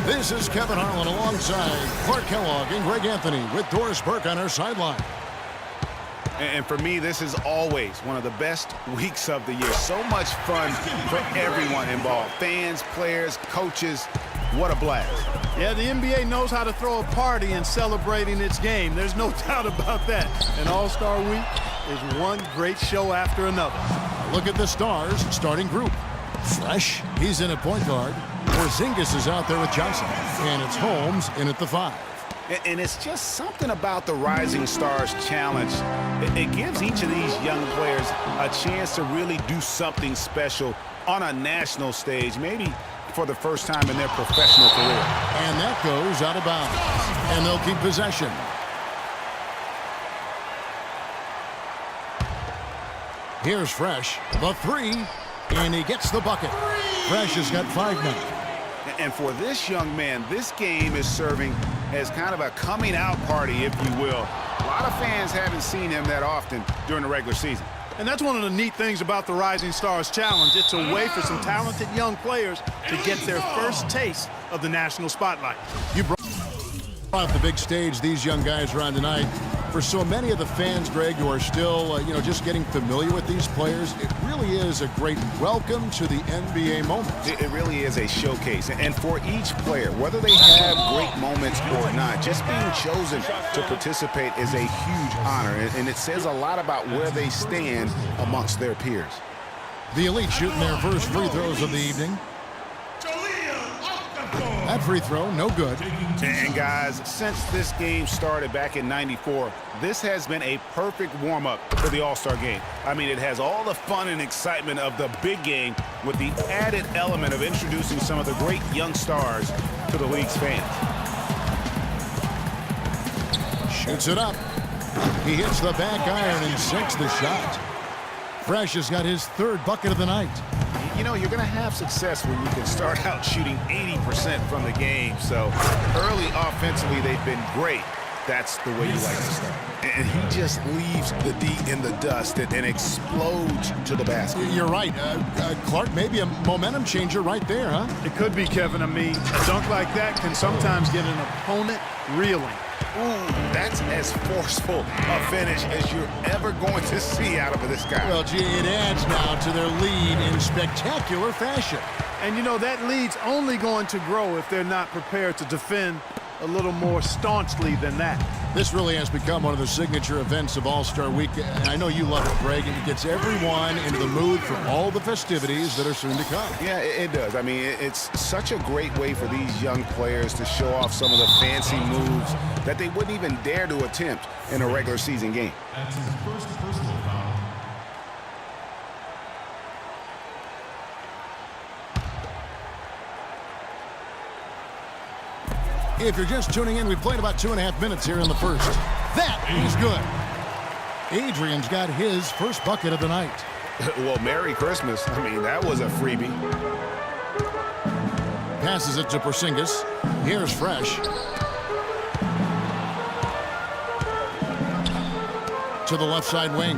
This is Kevin Harlan alongside Clark Kellogg and Greg Anthony with Doris Burke on our sideline. And for me, this is always one of the best weeks of the year. So much fun for everyone involved. Fans, players, coaches. What a blast. Yeah, the NBA knows how to throw a party in celebrating its game. There's no doubt about that. And All-Star Week is one great show after another. Look at the Stars starting group. Fresh, he's in at point guard. Porzingis is out there with Johnson. And it's Holmes in at the 5. And it's just something about the Rising Stars Challenge. It gives each of these young players a chance to really do something special on a national stage, maybe for the first time in their professional career. And that goes out of bounds. And they'll keep possession. Here's Fresh, the 3, and he gets the bucket. Fresh has got 5 now. And for this young man, this game is serving as kind of a coming out party, if you will. A lot of fans haven't seen him that often during the regular season. And that's one of the neat things about the Rising Stars Challenge. It's a way for some talented young players to get their first taste of the national spotlight. You brought up the big stage these young guys are on tonight. For so many of the fans, Greg, who are still, just getting familiar with these players, it really is a great welcome to the NBA moment. It really is a showcase. And for each player, whether they have great moments or not, just being chosen to participate is a huge honor. And it says a lot about where they stand amongst their peers. The Elite shooting their first free throws of the evening. That free throw, no good. And guys, since this game started back in '94, this has been a perfect warm-up for the All-Star game. I mean, it has all the fun and excitement of the big game with the added element of introducing some of the great young stars to the league's fans. Shoots it up. He hits the back iron and sinks the shot. Fresh has got his 3rd bucket of the night. You know, you're going to have success when you can start out shooting 80% from the game. So early offensively, they've been great. That's the way you like to start. And he just leaves the D in the dust and explodes to the basket. You're right. Clark, maybe a momentum changer right there, huh? It could be, Kevin. I mean, a dunk like that can sometimes get an opponent reeling. Ooh, that's as forceful a finish as you're ever going to see out of this guy. Well, gee, it adds now to their lead in spectacular fashion. And, that lead's only going to grow if they're not prepared to defend a little more staunchly than that. This really has become one of the signature events of All-Star Week. And I know you love it, Greg. It gets everyone into the mood for all the festivities that are soon to come. Yeah, it does. I mean, it's such a great way for these young players to show off some of the fancy moves that they wouldn't even dare to attempt in a regular season game. That's his first personal foul. If you're just tuning in, we played about 2.5 minutes here in the first. That is good. Adrian's got his first bucket of the night. Well, Merry Christmas. I mean, that was a freebie. Passes it to Porzingis. Here's Fresh. To the left side wing.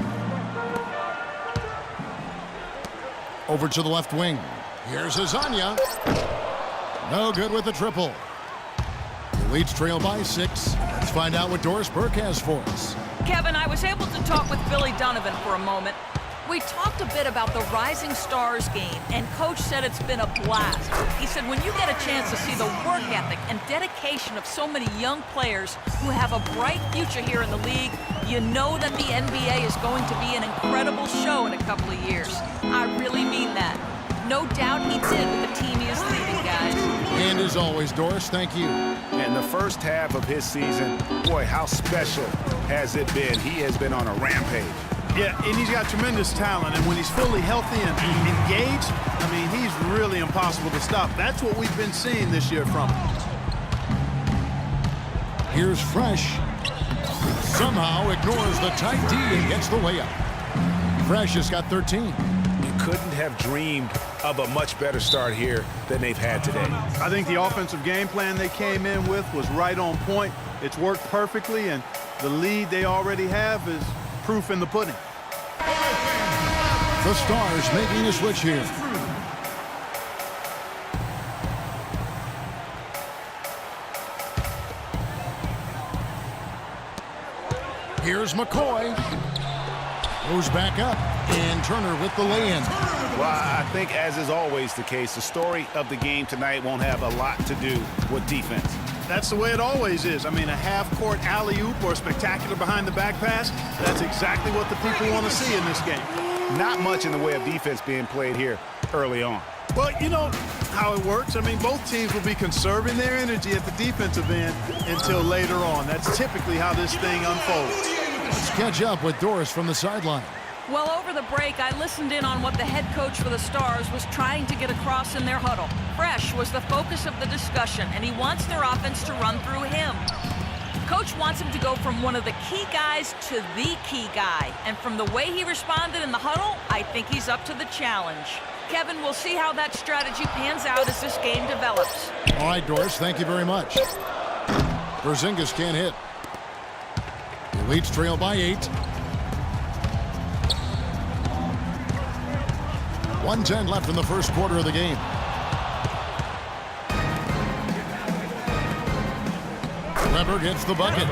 Over to the left wing. Here's Azania. No good with the triple. Leads trail by 6. Let's find out what Doris Burke has for us. Kevin, I was able to talk with Billy Donovan for a moment. We talked a bit about the Rising Stars game, and Coach said it's been a blast. He said when you get a chance to see the work ethic and dedication of so many young players who have a bright future here in the league, you know that the NBA is going to be an incredible show in a couple of years. I really mean that. No doubt he did with the team he is leading, guys. And as always, Doris, thank you. And the first half of his season, boy, how special has it been? He has been on a rampage. Yeah, and he's got tremendous talent, and when he's fully healthy and engaged, I mean, he's really impossible to stop. That's what we've been seeing this year from him. Here's Fresh. Somehow ignores the tight D and gets the layup. Fresh has got 13. You couldn't have dreamed of a much better start here than they've had today. I think the offensive game plan they came in with was right on point. It's worked perfectly, and the lead they already have is proof in the pudding. The Stars making a switch here. Here's McCoy. Goes back up, and Turner with the lay-in. Well, I think, as is always the case, the story of the game tonight won't have a lot to do with defense. That's the way it always is. I mean, a half-court alley-oop or a spectacular behind-the-back pass, that's exactly what the people want to see in this game. Not much in the way of defense being played here early on. Well, you know how it works. I mean, both teams will be conserving their energy at the defensive end until later on. That's typically how this thing unfolds. Let's catch up with Doris from the sideline. Well, over the break, I listened in on what the head coach for the Stars was trying to get across in their huddle. Fresh was the focus of the discussion, and he wants their offense to run through him. Coach wants him to go from one of the key guys to the key guy. And from the way he responded in the huddle, I think he's up to the challenge. Kevin, we'll see how that strategy pans out as this game develops. All right, Doris, thank you very much. Porzingis can't hit. The Elites trail by 8. 1:10 left in the first quarter of the game. Weber gets the bucket.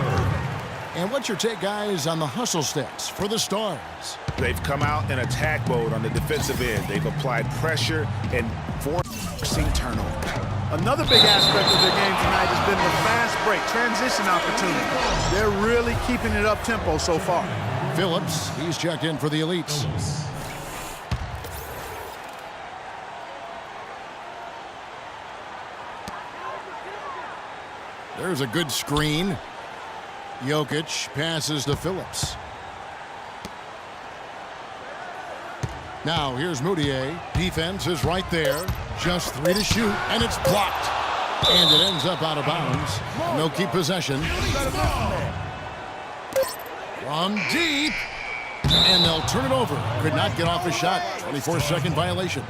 And what's your take, guys, on the hustle steps for the Stars? They've come out in attack mode on the defensive end. They've applied pressure and forcing turnover. Another big aspect of their game tonight has been the fast break, transition opportunity. They're really keeping it up-tempo so far. Phillips, he's checked in for the Elites. There's a good screen. Jokic passes to Phillips. Now here's Moutier. Defense is right there. Just 3 to shoot, and it's blocked. And it ends up out of bounds. And they'll keep possession. From deep. And they'll turn it over. Could not get off the shot. 24-second violation.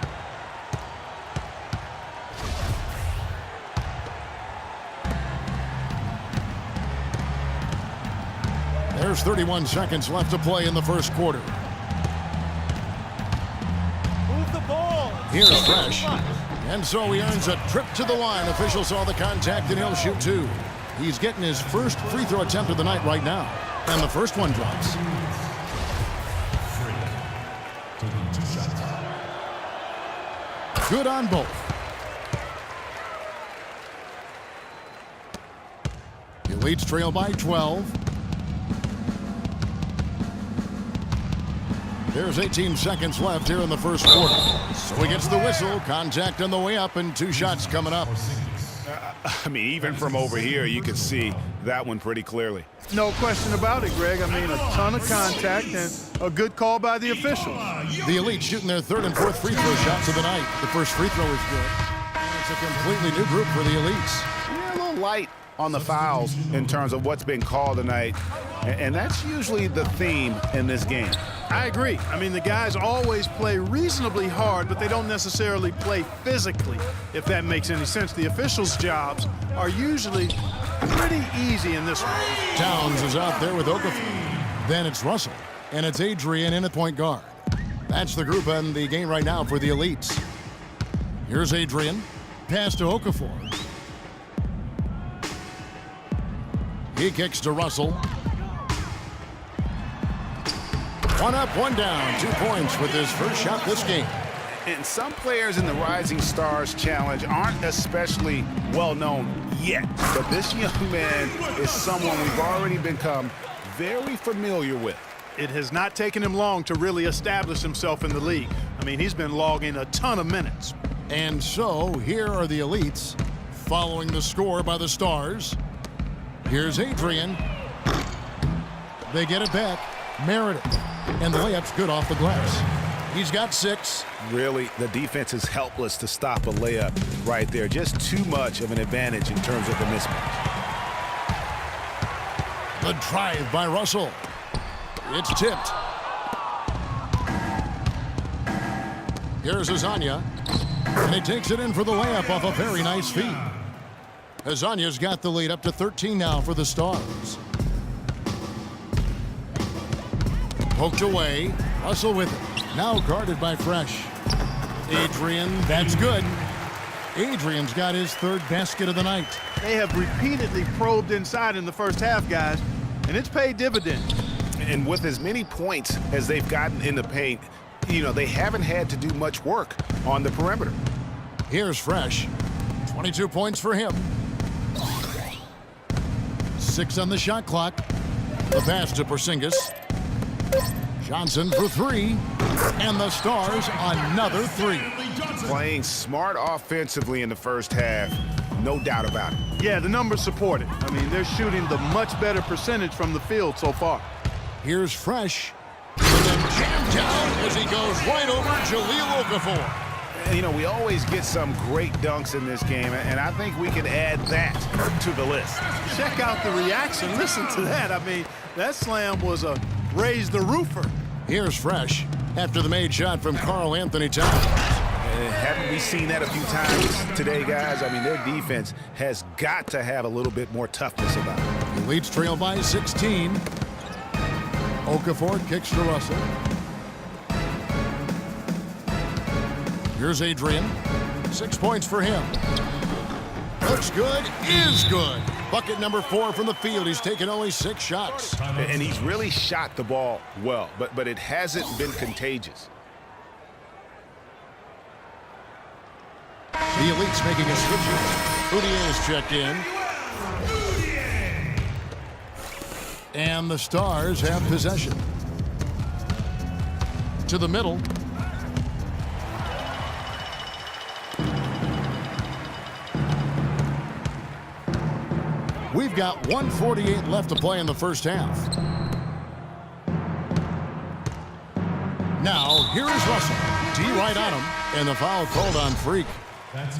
There's 31 seconds left to play in the first quarter. Move the ball. Here's Fresh. And so he earns a trip to the line. Official saw the contact, and he'll shoot 2. He's getting his first free throw attempt of the night right now. And the first one drops. Good on both. The Elites trail by 12. There's 18 seconds left here in the first quarter. So he gets the whistle, contact on the way up, and 2 shots coming up. I mean, even from over here, you can see that one pretty clearly. No question about it, Greg. I mean, a ton of contact and a good call by the officials. The Elites shooting their 3rd and 4th free throw shots of the night. The first free throw is good. It's a completely new group for the Elites. Yeah, a little light on the fouls in terms of what's been called tonight. And that's usually the theme in this game. I agree. I mean, the guys always play reasonably hard, but they don't necessarily play physically, if that makes any sense. The officials' jobs are usually pretty easy in this one. Towns is out there with Okafor. Then it's Russell, and it's Adrian in at point guard. That's the group in the game right now for the Elites. Here's Adrian. Pass to Okafor. He kicks to Russell. 1 up, 1 down. 2 points with his first shot this game. And some players in the Rising Stars Challenge aren't especially well known yet. But this young man is someone we've already become very familiar with. It has not taken him long to really establish himself in the league. I mean, he's been logging a ton of minutes. And so here are the Elites following the score by the Stars. Here's Adrian. They get it back. Meredith. And the layup's good off the glass. He's got 6. Really, the defense is helpless to stop a layup right there. Just too much of an advantage in terms of the mismatch. The drive by Russell. It's tipped. Here's Azania. And he takes it in for the layup off a very nice feed. Azania's got the lead up to 13 now for the Stars. Poked away. Russell with it. Now guarded by Fresh. Adrian, that's good. Adrian's got his 3rd basket of the night. They have repeatedly probed inside in the first half, guys, and it's paid dividends. And with as many points as they've gotten in the paint, you know, they haven't had to do much work on the perimeter. Here's Fresh. 22 points for him. 6 on the shot clock. The pass to Porzingis. Johnson for 3. And the Stars another 3. Playing smart offensively in the first half, no doubt about it. Yeah, the numbers support it. I mean, they're shooting the much better percentage from the field so far. Here's Fresh. And then jammed down as he goes right over Jahlil Okafor. You know, we always get some great dunks in this game, and I think we can add that to the list. Check out the reaction. Listen to that. I mean, that slam was a raise the roofer. Here's Fresh after the made shot from Karl Anthony Towns. Haven't we seen that a few times today, guys? I mean, their defense has got to have a little bit more toughness about it. The Leafs trail by 16. Okafor kicks to Russell. Here's Adrian. 6 points for him. Looks good, is good. Bucket number 4 from the field. He's taken only 6 shots. And he's really shot the ball well, but it hasn't been contagious. The Elite's making a switch. Udier's checked in. And the Stars have possession. To the middle. We've got 1:48 left to play in the first half. Now, here is Russell. D right on him, and the foul called on Freak.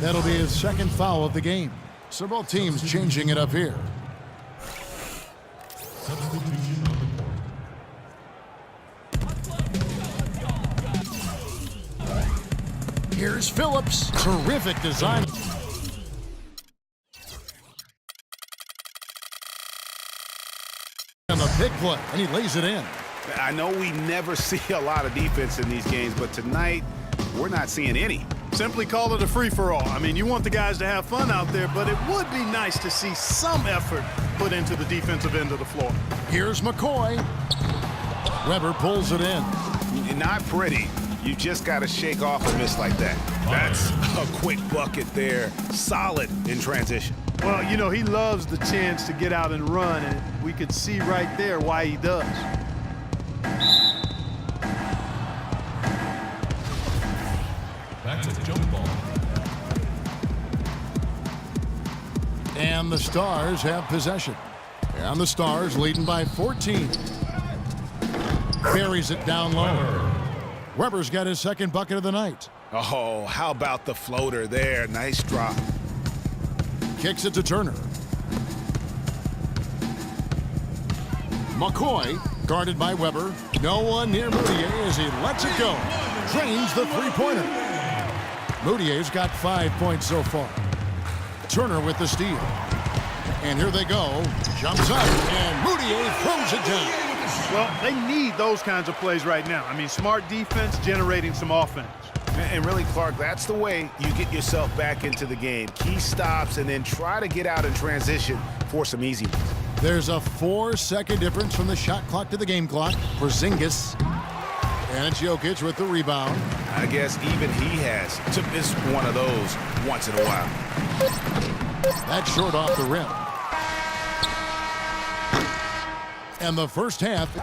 That'll be his second foul of the game. So both teams changing it up here. Substitution on the court. Here's Phillips. Terrific design. And the big play, and he lays it in. I know we never see a lot of defense in these games, but tonight we're not seeing any. Simply call it a free-for-all. I mean, you want the guys to have fun out there, but it would be nice to see some effort put into the defensive end of the floor. Here's McCoy. Weber pulls it in. Not pretty. You just got to shake off a miss like that. That's a quick bucket there. Solid in transition. Well, you know, he loves the chance to get out and run, and we could see right there why he does. Back to the jump ball. And the Stars have possession. And the Stars leading by 14. Buries it down low. Weber's got his second bucket of the night. Oh, how about the floater there? Nice drop. Kicks it to Turner. McCoy guarded by Weber. No one near Moutier as he lets it go. Drains the three-pointer. Moutier's got 5 points so far. Turner with the steal. And here they go. Jumps up, and Moutier throws it down. Well, they need those kinds of plays right now. I mean, smart defense generating some offense. And really, Clark, that's the way you get yourself back into the game. Key stops and then try to get out in transition for some easy ones. There's a 4-second difference from the shot clock to the game clock. Porzingis. And it's Jokic with the rebound. I guess even he has to miss one of those once in a while. That's short off the rim. And the first half